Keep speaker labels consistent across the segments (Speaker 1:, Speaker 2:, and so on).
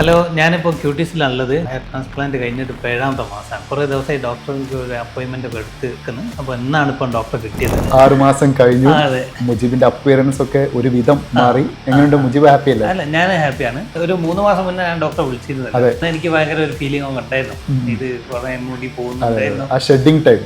Speaker 1: Hello, ഞാനിപ്പോൾ ക്യൂട്ടീസിലാണുള്ളത്. Hair transplant കഴിഞ്ഞിട്ട് ഇപ്പോൾ 7ാമത്തെ മാസമാണ്. കുറേ ദിവസമായി ഡോക്ടർക്ക് ഒരു അപ്പോയിൻമെന്റ് ഒക്കെ എടുത്ത് നിൽക്കുന്നത്. അപ്പോൾ എന്നാണ് ഇപ്പം ഡോക്ടർ കിട്ടിയത്?
Speaker 2: 6 മാസം കഴിഞ്ഞു. മുജീബിന്റെ അപ്പിയറൻസ് ഒക്കെ ഒരു വിധം മാറി. എങ്ങനെയുണ്ട് മുജീബ്? ഹാപ്പി അല്ലേ?
Speaker 1: അല്ല, ഞാൻ ഹാപ്പിയാണ്. ഒരു 3 മാസം മുന്നേ ഞാൻ ഡോക്ടറെ വിളിച്ചിരുന്നത്. എനിക്ക് ഭയങ്കര ഒരു ഫീലിംഗ് ഒക്കെ ഉണ്ടായിരുന്നു. ഇത് കുറെ മുടി പോകുന്നുണ്ടായിരുന്നു.
Speaker 2: ആ ഷെഡിങ് ടൈം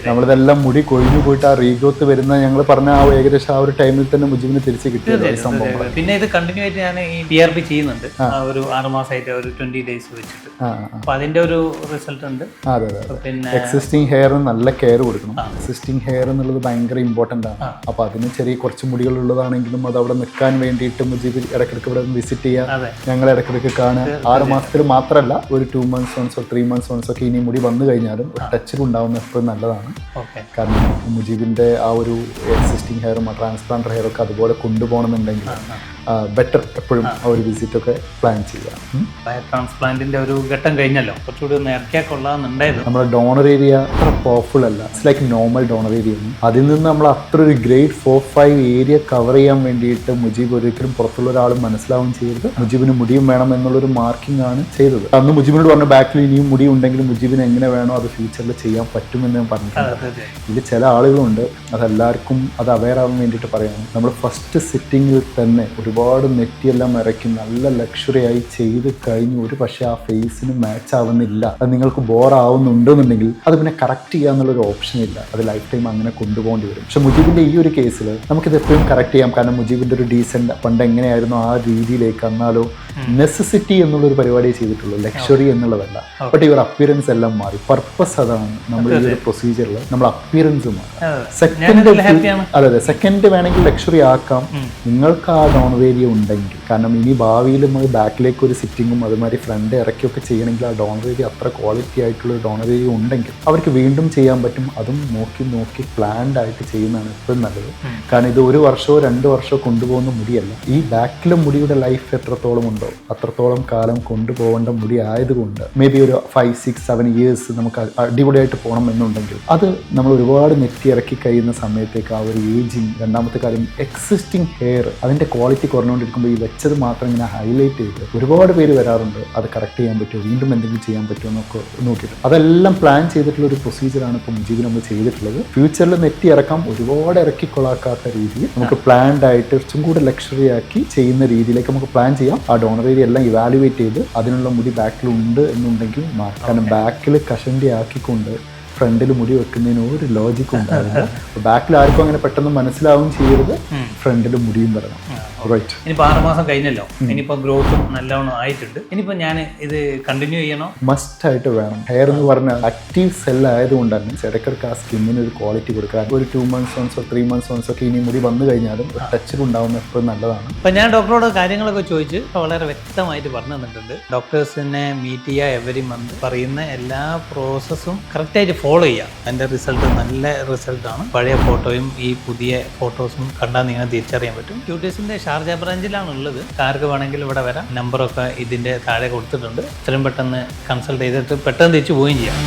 Speaker 2: നമ്മളിതെല്ലാം മുടി കൊഴിഞ്ഞു പോയിട്ട് ആ റീഗ്രോത്ത് വരുന്ന ഞങ്ങൾ പറഞ്ഞ ആ ഏകദേശം ആ ഒരു ടൈമിൽ തന്നെ മുജീബിന് തിരിച്ച് കിട്ടിയത് സംഭവം.
Speaker 1: പിന്നെ ഇത് കണ്ടിന്യൂ ആയിട്ട് ഞാൻ ഈ PRP ചെയ്യുന്നുണ്ട്. ഒരു 6 മാസമായിട്ട് ഒരു 20 days വെച്ചിട്ട്. അപ്പൊ അതിന്റെ ഒരു റിസൾട്ട് ഉണ്ട്.
Speaker 2: പിന്നെ എക്സിസ്റ്റിംഗ് ഹെയർ നല്ല കെയർ കൊടുക്കണം. എക്സിസ്റ്റിംഗ് ഹെയർ എന്നുള്ളത് ഭയങ്കര ഇമ്പോർട്ടന്റ് ആണ്. അപ്പൊ അതിന് ചെറിയ കുറച്ച് മുടികൾ ഉള്ളതാണെങ്കിലും അത് അവിടെ നിൽക്കാൻ വേണ്ടിയിട്ട് മുജീബിൽ ഇടയ്ക്കിടയ്ക്ക് ഇവിടെ വിസിറ്റ് ചെയ്യുക, ഞങ്ങൾ ഇടയ്ക്കിടയ്ക്ക് കാണുക. 6 മാസത്തിൽ മാത്രമല്ല, ഒരു 2 months once 3 months once ഒക്കെ ഇനി മുടി വന്നു കഴിഞ്ഞാലും ഒരു ടച്ചിൽ ഉണ്ടാവുന്ന എപ്പോഴും നല്ലതാണ്. കാരണം മുജീബിന്റെ ആ ഒരു എക്സിസ്റ്റിംഗ് ഹെയറും ട്രാൻസ്പ്ലാന്റ് ഹെയർ ഒക്കെ അതുപോലെ കൊണ്ടുപോകണമെന്നുണ്ടെങ്കിൽ ബെറ്റർ എപ്പോഴും ആ ഒരു വിസിറ്റ് ഒക്കെ പ്ലാൻ ചെയ്യുക.
Speaker 1: ഹെയർ ട്രാൻസ്പ്ലാന്റിന്റെ ഒരു ഘട്ടം കഴിഞ്ഞല്ലോ, കുറച്ചുകൂടി ഒന്ന് ഇറക്കിയാൽ കൊള്ളാമെന്നുണ്ടായിരുന്നു.
Speaker 2: നമ്മുടെ ഡോണർ ഏരിയ അത്ര പവർഫുൾ അല്ല. It's like normal donor area. അതിൽ നിന്ന് നമ്മൾ അത്ര ഒരു ഗ്രേഡ് 4-5 ഏരിയ കവർ ചെയ്യാൻ വേണ്ടിയിട്ട് മുജീബ് ഒരിക്കലും പുറത്തുള്ള ഒരാൾ മനസ്സിലാവുകയും ചെയ്യരുത്. മുജീബിന് മുടിയും വേണം എന്നുള്ളൊരു മാർക്കിംഗ് ആണ് ചെയ്തത്. അന്ന് മുജീബിനോട് പറഞ്ഞ ബാക്കിൽ ഇനിയും മുടി ഉണ്ടെങ്കിലും മുജീബിന് എങ്ങനെ വേണോ അത് ഫ്യൂച്ചറിൽ ചെയ്യാൻ പറ്റുമെന്ന് ഞാൻ പറഞ്ഞിട്ടുണ്ട്. ഇതിൽ ചില ആളുകളുണ്ട്, അതെല്ലാവർക്കും അത് അവെയർ ആവാൻ വേണ്ടിയിട്ട് പറയാണ്. നമ്മൾ ഫസ്റ്റ് സിറ്റിങ്ങിൽ തന്നെ ഒരുപാട് നെറ്റിയെല്ലാം ഇറക്കി നല്ല ലക്ഷറി ആയി ചെയ്ത് കഴിഞ്ഞ് ഒരു പക്ഷേ ആ ഫേസിന് മാച്ച് ആവുന്നില്ല, അത് നിങ്ങൾക്ക് ബോർ ആവുന്നുണ്ടെന്നുണ്ടെങ്കിൽ അത് പിന്നെ കറക്റ്റ് ചെയ്യാന്നുള്ളൊരു ഓപ്ഷൻ ഇല്ല. അത് ലൈഫ് ടൈം അങ്ങനെ കൊണ്ടുപോകേണ്ടി വരും. പക്ഷെ മുജീബിന്റെ ഈ ഒരു കേസിൽ നമുക്കിത് എപ്പോഴും കറക്റ്റ് ചെയ്യാം. കാരണം മുജീബിന്റെ ഒരു ഡീസെന്റ് പണ്ട് എങ്ങനെയായിരുന്നു ആ രീതിയിലേക്ക് എന്നാലോ നെസസിറ്റി എന്നുള്ളൊരു പരിപാടിയെ ചെയ്തിട്ടുള്ളൂ, ലക്ഷറി എന്നുള്ളതല്ല. ബട്ട് ഈ ഒരു അപ്പിയറൻസ് എല്ലാം മാറി. പർപ്പസ് അതാണ് നമ്മൾ ഈ ഒരു പ്രൊസീജിയറിൽ നമ്മൾ അപ്പിയറൻസ് മാറാം. സെക്കൻഡ് വേണമെങ്കിൽ ലക്ഷറി ആക്കാം നിങ്ങൾക്ക് ആ ഡോണർ ഏരിയ ഉണ്ടെങ്കിൽ. കാരണം ഇനി ഭാവിയിൽ നമ്മൾ ബാക്കിലേക്ക് ഒരു സിറ്റിങ്ങും അതുമാതിരി ഫ്രണ്ട് ഇറക്കിയൊക്കെ ചെയ്യണമെങ്കിൽ ആ ഡോണർ ഏരിയ അത്ര ക്വാളിറ്റി ആയിട്ടുള്ള ഒരു ഡോണർ ഏരിയ ഉണ്ടെങ്കിൽ അവർക്ക് വീണ്ടും ചെയ്യാൻ പറ്റും. അതും നോക്കി പ്ലാൻഡ് ആയിട്ട് ചെയ്യുന്നതാണ് എപ്പോഴും നല്ലത്. കാരണം ഇത് 1 വർഷമോ 2 വർഷമോ കൊണ്ടുപോകുന്ന മുടിയല്ല. ഈ ബാക്കിലെ മുടിയുടെ ലൈഫ് എത്രത്തോളം ഉണ്ടോ അത്രത്തോളം കാലം കൊണ്ടുപോകേണ്ട മുടി ആയതുകൊണ്ട് മേ ബി ഒരു 5-6-7 years നമുക്ക് അടിപൊളിയായിട്ട് പോകണം എന്നുണ്ടെങ്കിൽ അത് നമ്മൾ ഒരുപാട് നെറ്റി ഇറക്കി കഴിയുന്ന സമയത്തേക്ക് ആ ഒരു ഏജിങ്. രണ്ടാമത്തെ കാര്യം, എക്സിസ്റ്റിംഗ് ഹെയർ അതിൻ്റെ ക്വാളിറ്റി കുറഞ്ഞുകൊണ്ടിരിക്കുമ്പോൾ ഈ വെച്ചത് മാത്രം ഇങ്ങനെ ഹൈലൈറ്റ് ചെയ്ത് ഒരുപാട് പേര് വരാറുണ്ട്. അത് കറക്റ്റ് ചെയ്യാൻ പറ്റുമോ, വീണ്ടും എന്തെങ്കിലും ചെയ്യാൻ പറ്റുമോ എന്നൊക്കെ നോക്കിയിട്ട് അതെല്ലാം പ്ലാൻ ചെയ്തിട്ടുള്ള ഒരു പ്രൊസീജിയറാണ് ഇപ്പോൾ മുജീബ് നമ്മൾ ചെയ്തിട്ടുള്ളത്. ഫ്യൂച്ചറിൽ നെറ്റി ഇറക്കാം ഒരുപാട് ഇറക്കിക്കൊള്ളാക്കാത്ത രീതിയിൽ നമുക്ക് പ്ലാൻഡ് ആയിട്ട് കുറച്ചും കൂടെ ലക്ഷറി ആക്കി ചെയ്യുന്ന രീതിയിലേക്ക് നമുക്ക് പ്ലാൻ ചെയ്യാം. ആ ഡോണർ ഏരിയ എല്ലാം ഇവാലുവേറ്റ് ചെയ്ത് അതിനുള്ള മുടി ബാക്കിലുണ്ട് എന്നുണ്ടെങ്കിൽ മാറ്റാം. കാരണം ബാക്കിൽ കഷണ്ടി ആക്കിക്കൊണ്ട് ഫ്രണ്ടിൽ മുടി വെക്കുന്നതിന് ഒരു ലോജിക്കും ഉണ്ടാവില്ല. ബാക്കിൽ ആർക്കും അങ്ങനെ പെട്ടെന്ന് മനസ്സിലാവും ചെയ്യരുത്, ഫ്രണ്ടിൽ മുടിയും വരണം.
Speaker 1: ഇനിയിപ്പോൾ 6 മാസം കഴിഞ്ഞല്ലോ, ഇനിയിപ്പോൾ ഗ്രോത്തും നല്ലോണം ആയിട്ടുണ്ട്. ഇനിയിപ്പോൾ ഞാൻ ഇത് കണ്ടിന്യൂ ചെയ്യണോ?
Speaker 2: മസ്റ്റ് ആയിട്ട് വേണം. ഹെയർ എന്ന് പറഞ്ഞാൽ ആക്റ്റീവ് സെൽ ആയതുകൊണ്ട് തന്നെ ഇടയ്ക്കിടയ്ക്ക് ആ സ്കിന്നിന് ഒരു ക്വാളിറ്റി കൊടുക്കുക. ഒരു 2 months once 3 months once ഒക്കെ ഇനി മുടി വന്നു കഴിഞ്ഞാലും ഒരു ടച്ചിൽ ഉണ്ടാവുന്ന എപ്പോഴും നല്ലതാണ്.
Speaker 1: അപ്പം ഞാൻ ഡോക്ടറോട് കാര്യങ്ങളൊക്കെ ചോദിച്ച് വളരെ വ്യക്തമായിട്ട് പറഞ്ഞു തന്നിട്ടുണ്ട്. ഡോക്ടേഴ്സിനെ മീറ്റ് ചെയ്യുക എവരി മന്ത്, പറയുന്ന എല്ലാ പ്രോസസ്സും കറക്റ്റായിട്ട് ഫോളോ ചെയ്യുക. അതിൻ്റെ റിസൾട്ട് നല്ല റിസൾട്ടാണ്. പഴയ ഫോട്ടോയും ഈ പുതിയ ഫോട്ടോസും കണ്ടാൽ നിങ്ങൾ തിരിച്ചറിയാൻ പറ്റും. ക്യൂട്ടീസിൻ്റെ ഷാർജ ബ്രാഞ്ചിലാണ് ഉള്ളത്. ആർക്ക് വേണമെങ്കിൽ ഇവിടെ വരാം. നമ്പറൊക്കെ ഇതിൻ്റെ താഴെ കൊടുത്തിട്ടുണ്ട്. ഇത്രയും പെട്ടെന്ന് കൺസൾട്ട് ചെയ്തിട്ട് പെട്ടെന്ന് തിരിച്ചു പോവുകയും ചെയ്യാം.